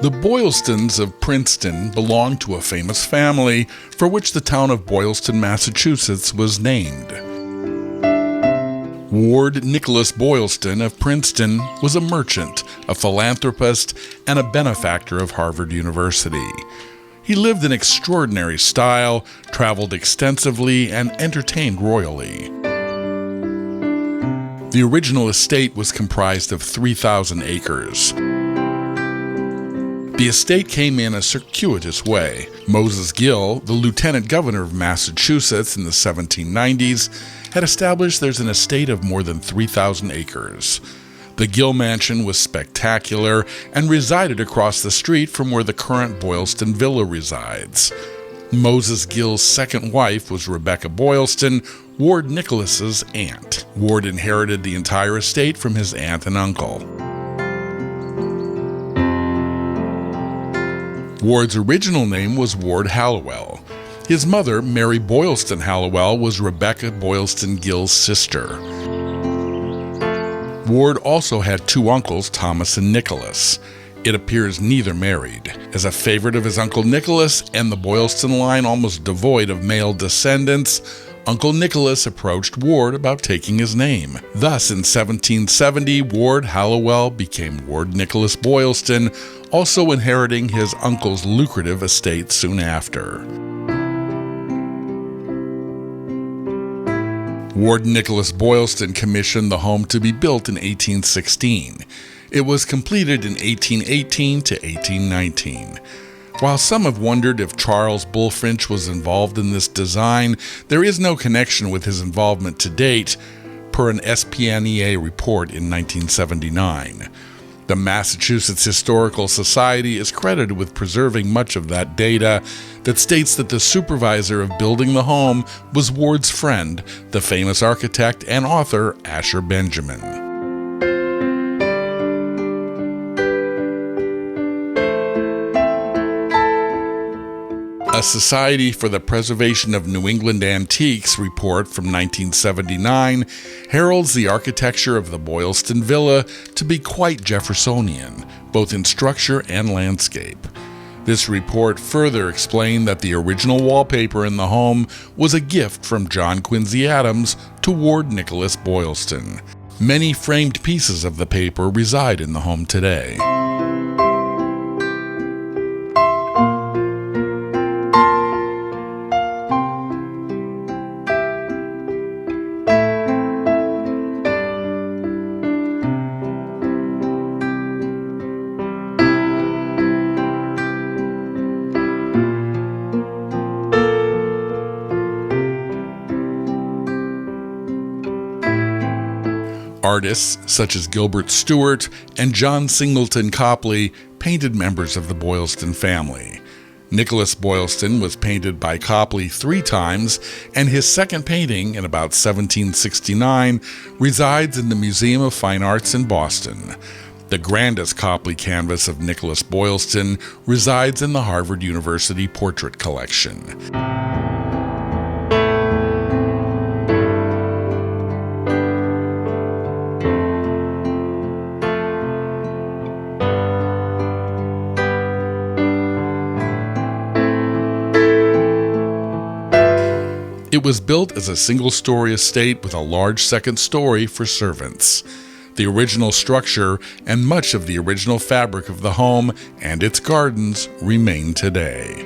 The Boylstons of Princeton belonged to a famous family for which the town of Boylston, Massachusetts was named. Ward Nicholas Boylston of Princeton was a merchant, a philanthropist, and a benefactor of Harvard University. He lived in extraordinary style, traveled extensively, and entertained royally. The original estate was comprised of 3,000 acres. The estate came in a circuitous way. Moses Gill, the lieutenant governor of Massachusetts in the 1790s, had established there's an estate of more than 3,000 acres. The Gill mansion was spectacular and resided across the street from where the current Boylston Villa resides. Moses Gill's second wife was Rebecca Boylston, Ward Nicholas's aunt. Ward inherited the entire estate from his aunt and uncle. Ward's original name was Ward Hallowell. His mother, Mary Boylston Hallowell, was Rebecca Boylston Gill's sister. Ward also had two uncles, Thomas and Nicholas. It appears neither married. As a favorite of his Uncle Nicholas and the Boylston line almost devoid of male descendants, Uncle Nicholas approached Ward about taking his name. Thus, in 1770, Ward Hallowell became Ward Nicholas Boylston, also inheriting his uncle's lucrative estate soon after. Ward Nicholas Boylston commissioned the home to be built in 1816. It was completed in 1818 to 1819. While some have wondered if Charles Bulfinch was involved in this design, there is no connection with his involvement to date, per an SPNEA report in 1979. The Massachusetts Historical Society is credited with preserving much of that data that states that the supervisor of building the home was Ward's friend, the famous architect and author Asher Benjamin. A Society for the Preservation of New England Antiques report from 1979 heralds the architecture of the Boylston Villa to be quite Jeffersonian, both in structure and landscape. This report further explained that the original wallpaper in the home was a gift from John Quincy Adams to Ward Nicholas Boylston. Many framed pieces of the paper reside in the home today. Artists such as Gilbert Stuart and John Singleton Copley painted members of the Boylston family. Nicholas Boylston was painted by Copley 3 times, and his second painting, in about 1769, resides in the Museum of Fine Arts in Boston. The grandest Copley canvas of Nicholas Boylston resides in the Harvard University Portrait Collection. It was built as a single-story estate with a large second story for servants. The original structure and much of the original fabric of the home and its gardens remain today.